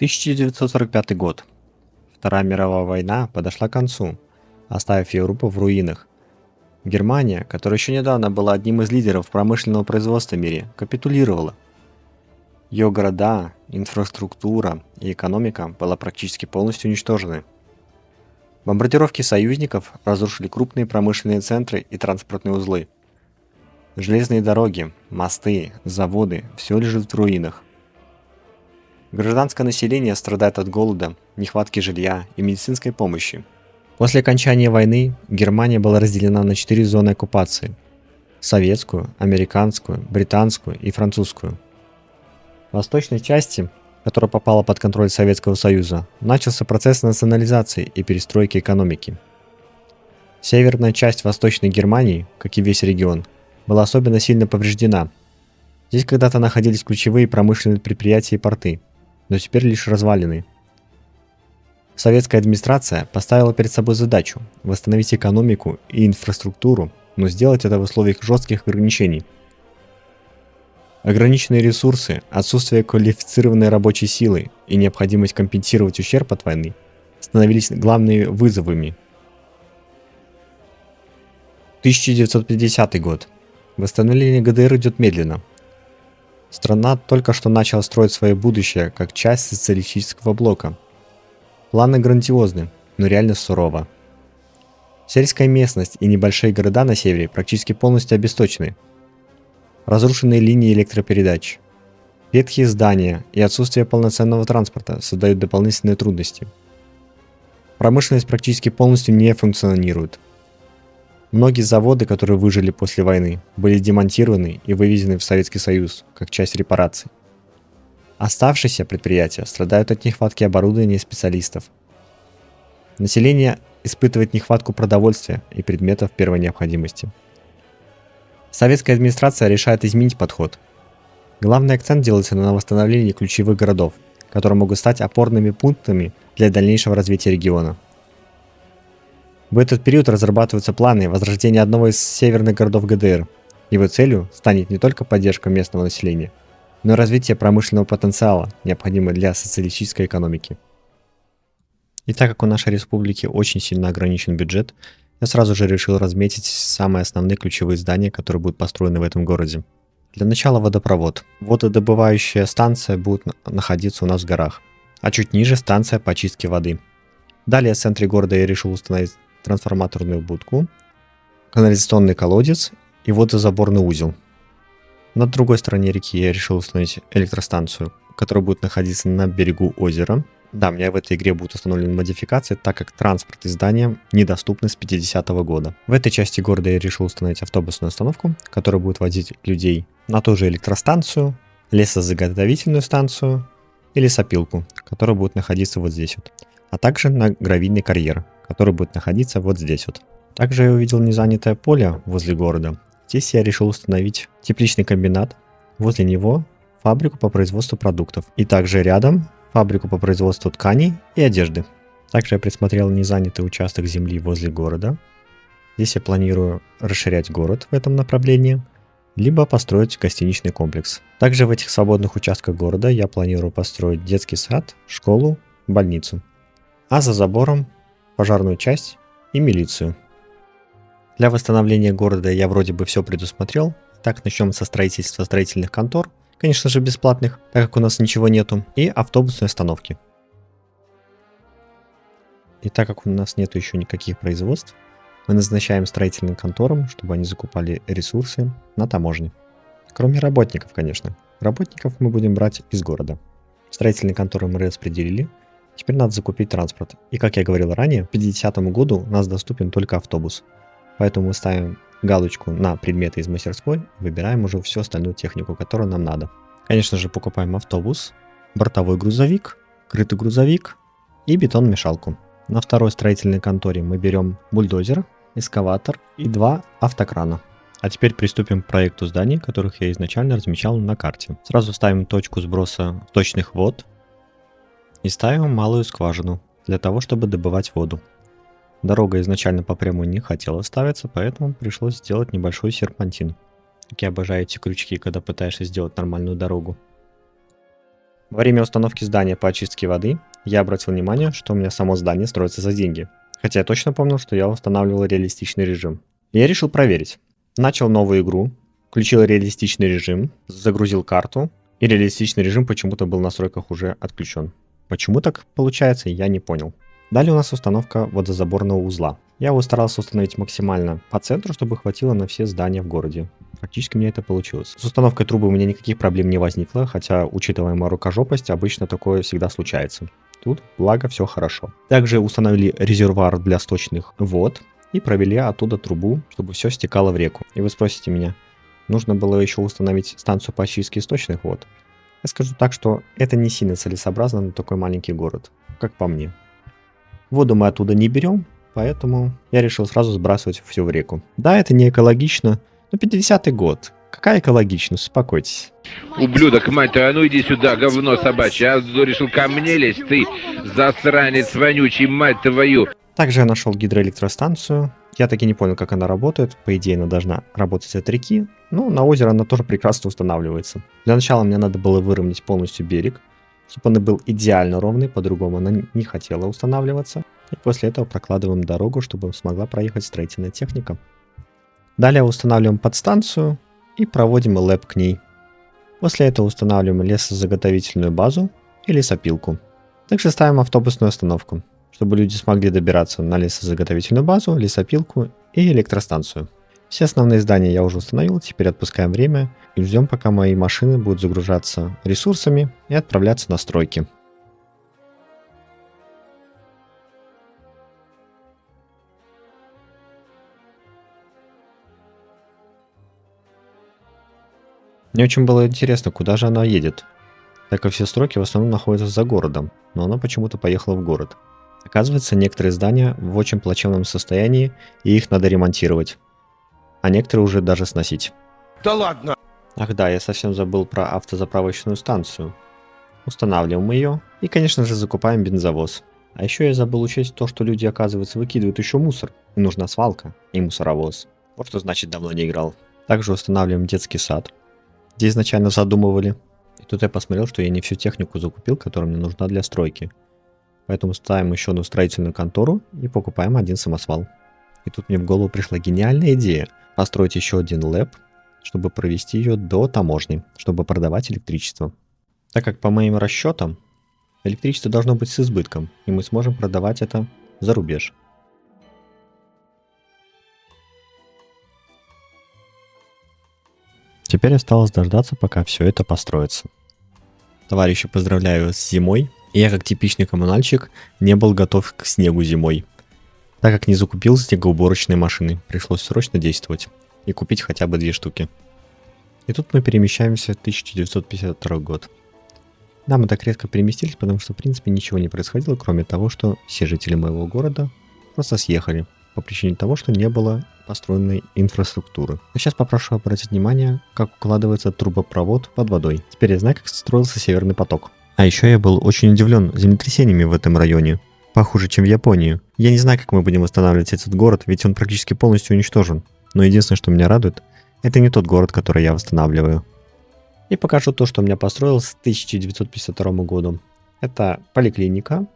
1945 год. Вторая мировая война подошла к концу, оставив Европу в руинах. Германия, которая еще недавно была одним из лидеров промышленного производства в мире, капитулировала. Ее города, инфраструктура и экономика была практически полностью уничтожены. Бомбардировки союзников разрушили крупные промышленные центры и транспортные узлы. Железные дороги, мосты, заводы – все лежит в руинах. Гражданское население страдает от голода, нехватки жилья и медицинской помощи. После окончания войны Германия была разделена на 4 зоны оккупации – советскую, американскую, британскую и французскую. В восточной части, которая попала под контроль Советского Союза, начался процесс национализации и перестройки экономики. Северная часть Восточной Германии, как и весь регион, была особенно сильно повреждена. Здесь когда-то находились ключевые промышленные предприятия и порты, но теперь лишь развалины. Советская администрация поставила перед собой задачу восстановить экономику и инфраструктуру, но сделать это в условиях жестких ограничений. Ограниченные ресурсы, отсутствие квалифицированной рабочей силы и необходимость компенсировать ущерб от войны становились главными вызовами. 1950 год. Восстановление ГДР идет медленно. Страна только что начала строить свое будущее как часть социалистического блока. Планы грандиозны, но реально сурово. Сельская местность и небольшие города на севере практически полностью обесточены. Разрушенные линии электропередач, ветхие здания и отсутствие полноценного транспорта создают дополнительные трудности. Промышленность практически полностью не функционирует. Многие заводы, которые выжили после войны, были демонтированы и вывезены в Советский Союз как часть репараций. Оставшиеся предприятия страдают от нехватки оборудования и специалистов. Население испытывает нехватку продовольствия и предметов первой необходимости. Советская администрация решает изменить подход. Главный акцент делается на восстановлении ключевых городов, которые могут стать опорными пунктами для дальнейшего развития региона. В этот период разрабатываются планы возрождения одного из северных городов ГДР. Его целью станет не только поддержка местного населения, но и развитие промышленного потенциала, необходимого для социалистической экономики. И так как у нашей республики очень сильно ограничен бюджет, я сразу же решил разметить самые основные ключевые здания, которые будут построены в этом городе. Для начала водопровод. Вододобывающая станция будет находиться у нас в горах, а чуть ниже станция по очистке воды. Далее в центре города я решил установить трансформаторную будку, канализационный колодец и водозаборный узел. На другой стороне реки я решил установить электростанцию, которая будет находиться на берегу озера. Да, у меня в этой игре будут установлены модификации, так как транспорт и здания недоступны с 50-го года. В этой части города я решил установить автобусную остановку, которая будет возить людей на ту же электростанцию, лесозаготовительную станцию и лесопилку, которая будет находиться вот здесь вот, а также на гравийный карьер, который будет находиться вот здесь вот. Также я увидел незанятое поле возле города. Здесь я решил установить тепличный комбинат, возле него фабрику по производству продуктов и также рядом фабрику по производству тканей и одежды. Также я присмотрел незанятый участок земли возле города. Здесь я планирую расширять город в этом направлении, либо построить гостиничный комплекс. Также в этих свободных участках города я планирую построить детский сад, школу, больницу. А за забором пожарную часть и милицию. Для восстановления города я вроде бы все предусмотрел. Так, начнем со строительства строительных контор, конечно же бесплатных, так как у нас ничего нету, и автобусной остановки. И так как у нас нету еще никаких производств, мы назначаем строительным конторам, чтобы они закупали ресурсы на таможне. Кроме работников, конечно. Работников мы будем брать из города. Строительные конторы мы распределили. Теперь надо закупить транспорт. И как я говорил ранее, к 50-му году у нас доступен только автобус. Поэтому мы ставим галочку на предметы из мастерской и выбираем уже всю остальную технику, которую нам надо. Конечно же, покупаем автобус, бортовой грузовик, крытый грузовик и бетономешалку. На второй строительной конторе мы берем бульдозер, экскаватор и 2 автокрана. А теперь приступим к проекту зданий, которых я изначально размечал на карте. Сразу ставим точку сброса сточных вод и ставим малую скважину для того, чтобы добывать воду. Дорога изначально по прямой не хотела ставиться, поэтому пришлось сделать небольшой серпантин. Как я обожаю эти крючки, когда пытаешься сделать нормальную дорогу. Во время установки здания по очистке воды я обратил внимание, что у меня само здание строится за деньги. Хотя я точно помнил, что я устанавливал реалистичный режим. И я решил проверить. Начал новую игру, включил реалистичный режим, загрузил карту, и реалистичный режим почему-то был в настройках уже отключен. Почему так получается, я не понял. Далее у нас установка водозаборного узла. Я его старался установить максимально по центру, чтобы хватило на все здания в городе. Практически мне это получилось. С установкой трубы у меня никаких проблем не возникло, хотя, учитывая мою рукожопость, обычно такое всегда случается. Тут, благо, все хорошо. Также установили резервуар для сточных вод и провели оттуда трубу, чтобы все стекало в реку. И вы спросите меня, нужно было еще установить станцию по очистке сточных вод? Я скажу так, что это не сильно целесообразно на такой маленький город, как по мне. Воду мы оттуда не берем, поэтому я решил сразу сбрасывать все в реку. Да, это не экологично, но 50-й год. Какая экологичность? Успокойтесь. Ублюдок, мать твою, а ну иди сюда, говно собачье. А решил ко мне лезть, ты засранец вонючий, мать твою. Также я нашел гидроэлектростанцию. Я таки не понял, как она работает. По идее, она должна работать от реки. Но на озеро она тоже прекрасно устанавливается. Для начала мне надо было выровнять полностью берег, чтобы он был идеально ровный, по-другому она не хотела устанавливаться. И после этого прокладываем дорогу, чтобы смогла проехать строительная техника. Далее устанавливаем подстанцию и проводим лэп к ней. После этого устанавливаем лесозаготовительную базу и лесопилку. Также ставим автобусную остановку, чтобы люди смогли добираться на лесозаготовительную базу, лесопилку и электростанцию. Все основные здания я уже установил, теперь отпускаем время и ждем, пока мои машины будут загружаться ресурсами и отправляться на стройки. Мне очень было интересно, куда же она едет, так как все стройки в основном находятся за городом, но она почему-то поехала в город. Оказывается, некоторые здания в очень плачевном состоянии, и их надо ремонтировать, а некоторые уже даже сносить. Да ладно! Ах да, я совсем забыл про автозаправочную станцию. Устанавливаем ее и, конечно же, закупаем бензовоз. А еще я забыл учесть то, что люди, оказывается, выкидывают еще мусор. И нужна свалка и мусоровоз. Вот что значит давно не играл. Также устанавливаем детский сад, где изначально задумывали. И тут я посмотрел, что я не всю технику закупил, которая мне нужна для стройки. Поэтому ставим еще одну строительную контору и покупаем один самосвал. И тут мне в голову пришла гениальная идея построить еще один лэп, чтобы провести ее до таможни, чтобы продавать электричество. Так как по моим расчетам, электричество должно быть с избытком, и мы сможем продавать это за рубеж. Теперь осталось дождаться, пока все это построится. Товарищи, поздравляю вас с зимой. Я, как типичный коммунальщик, не был готов к снегу зимой. Так как не закупил снегоуборочные машины, пришлось срочно действовать и купить хотя бы 2 штуки. И тут мы перемещаемся в 1952 год. Да, мы так резко переместились, потому что в принципе ничего не происходило, кроме того, что все жители моего города просто съехали по причине того, что не было построенной инфраструктуры. А сейчас попрошу обратить внимание, как укладывается трубопровод под водой. Теперь я знаю, как строился Северный поток. А еще я был очень удивлен землетрясениями в этом районе. Похуже, чем в Японии. Я не знаю, как мы будем восстанавливать этот город, ведь он практически полностью уничтожен. Но единственное, что меня радует, это не тот город, который я восстанавливаю. И покажу то, что у меня построил с 1952 году. Это поликлиника,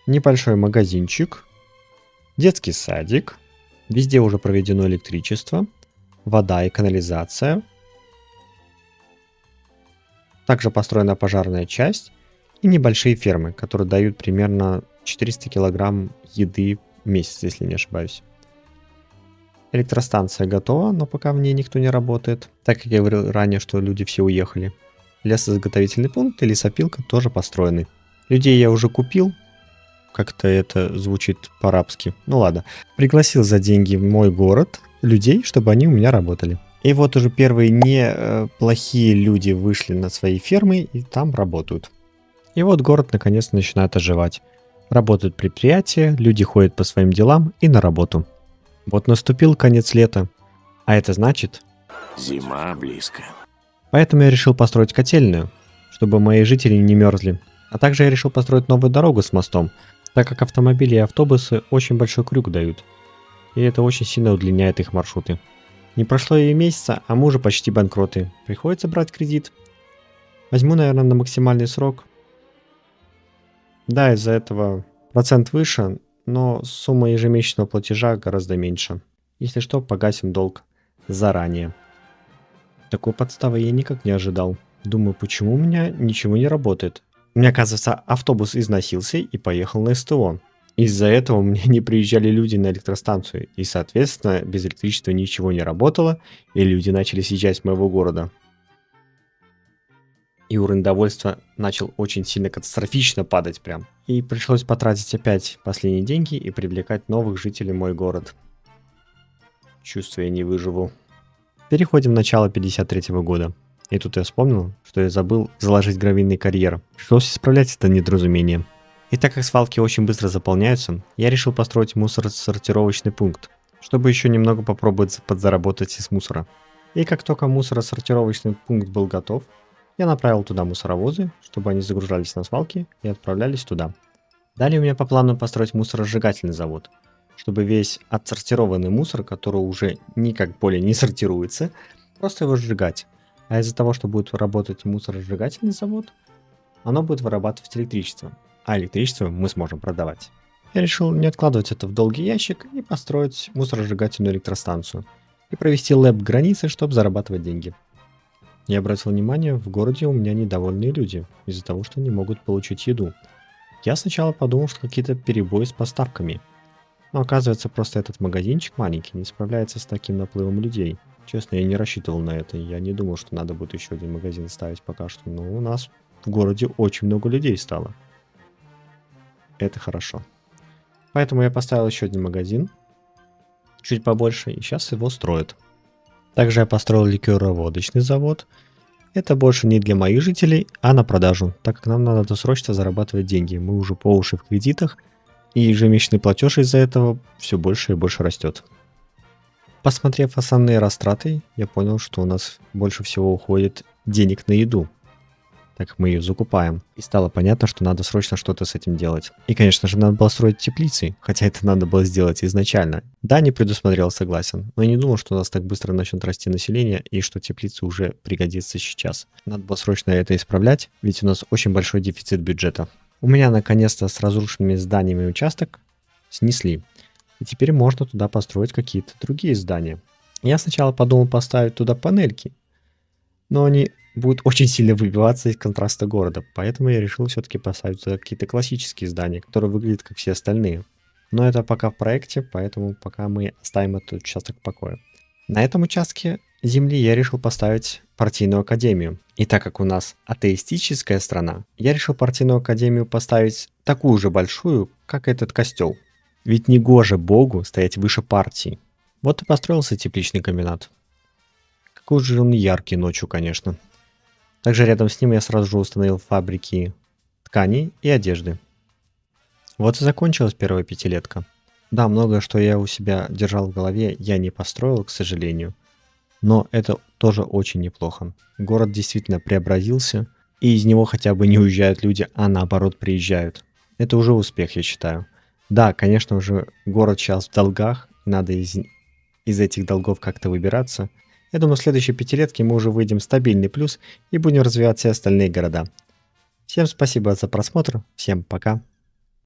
небольшой магазинчик, детский садик, везде уже проведено электричество, вода и канализация. Также построена пожарная часть и небольшие фермы, которые дают примерно 400 килограмм еды в месяц, если не ошибаюсь. Электростанция готова, но пока в ней никто не работает, так как я говорил ранее, что люди все уехали. Лесозаготовительный пункт и лесопилка тоже построены. Людей я уже купил, как-то это звучит по-арабски, ну ладно. Пригласил за деньги в мой город людей, чтобы они у меня работали. И вот уже первые неплохие люди вышли на свои фермы и там работают. И вот город наконец начинает оживать. Работают предприятия, люди ходят по своим делам и на работу. Вот наступил конец лета, а это значит... Зима близко. Поэтому я решил построить котельную, чтобы мои жители не мерзли. А также я решил построить новую дорогу с мостом, так как автомобили и автобусы очень большой крюк дают. И это очень сильно удлиняет их маршруты. Не прошло и месяца, а мы уже почти банкроты. Приходится брать кредит. Возьму, наверное, на максимальный срок. Да, из-за этого процент выше, но сумма ежемесячного платежа гораздо меньше. Если что, погасим долг заранее. Такой подставы я никак не ожидал. Думаю, почему у меня ничего не работает. У меня, оказывается, автобус износился и поехал на СТО. Из-за этого у меня не приезжали люди на электростанцию, и, соответственно, без электричества ничего не работало, и люди начали съезжать с моего города. И уровень довольства начал очень сильно катастрофично падать прям. И пришлось потратить опять последние деньги и привлекать новых жителей в мой город. Чувствую, я не выживу. Переходим в начало 53 года. И тут я вспомнил, что я забыл заложить гравийный карьер. Пришлось исправлять это недоразумение. И так как свалки очень быстро заполняются, я решил построить мусоросортировочный пункт, чтобы еще немного попробовать подзаработать из мусора. И как только мусоросортировочный пункт был готов, я направил туда мусоровозы, чтобы они загружались на свалки и отправлялись туда. Далее у меня по плану построить мусоросжигательный завод, чтобы весь отсортированный мусор, который уже никак более не сортируется, просто его сжигать. А из-за того, что будет работать мусоросжигательный завод, оно будет вырабатывать электричество, а электричество мы сможем продавать. Я решил не откладывать это в долгий ящик и построить мусоросжигательную электростанцию и провести лэп границы, чтобы зарабатывать деньги. Я обратил внимание, в городе у меня недовольные люди из-за того, что не могут получить еду. Я сначала подумал, что какие-то перебои с поставками. Но оказывается, просто этот магазинчик маленький не справляется с таким наплывом людей. Честно, я не рассчитывал на это. Я не думал, что надо будет еще один магазин ставить пока что. Но у нас в городе очень много людей стало. Это хорошо. Поэтому я поставил еще один магазин. Чуть побольше. И сейчас его строят. Также я построил ликероводочный завод. Это больше не для моих жителей, а на продажу, так как нам надо срочно зарабатывать деньги. Мы уже по уши в кредитах, и ежемесячный платеж из-за этого все больше и больше растет. Посмотрев основные растраты, я понял, что у нас больше всего уходит денег на еду, так как мы ее закупаем. И стало понятно, что надо срочно что-то с этим делать. И, конечно же, надо было строить теплицы, хотя это надо было сделать изначально. Да, не предусмотрел, согласен, но я не думал, что у нас так быстро начнет расти население и что теплицы уже пригодится сейчас. Надо было срочно это исправлять, ведь у нас очень большой дефицит бюджета. У меня наконец-то с разрушенными зданиями участок снесли. И теперь можно туда построить какие-то другие здания. Я сначала подумал поставить туда панельки, но они будут очень сильно выбиваться из контраста города, поэтому я решил все-таки поставить туда какие-то классические здания, которые выглядят как все остальные. Но это пока в проекте, поэтому пока мы оставим этот участок в покое. На этом участке земли я решил поставить партийную академию. И так как у нас атеистическая страна, я решил партийную академию поставить такую же большую, как этот костел. Ведь не гоже Богу стоять выше партии. Вот и построился тепличный комбинат. Какой же он яркий ночью, конечно. Также рядом с ним я сразу же установил фабрики тканей и одежды. Вот и закончилась первая пятилетка. Да, многое, что я у себя держал в голове, я не построил, к сожалению. Но это тоже очень неплохо. Город действительно преобразился, и из него хотя бы не уезжают люди, а наоборот приезжают. Это уже успех, я считаю. Да, конечно, уже город сейчас в долгах, надо из этих долгов как-то выбираться. Я думаю, в следующей пятилетке мы уже выйдем в стабильный плюс и будем развивать все остальные города. Всем спасибо за просмотр, всем пока.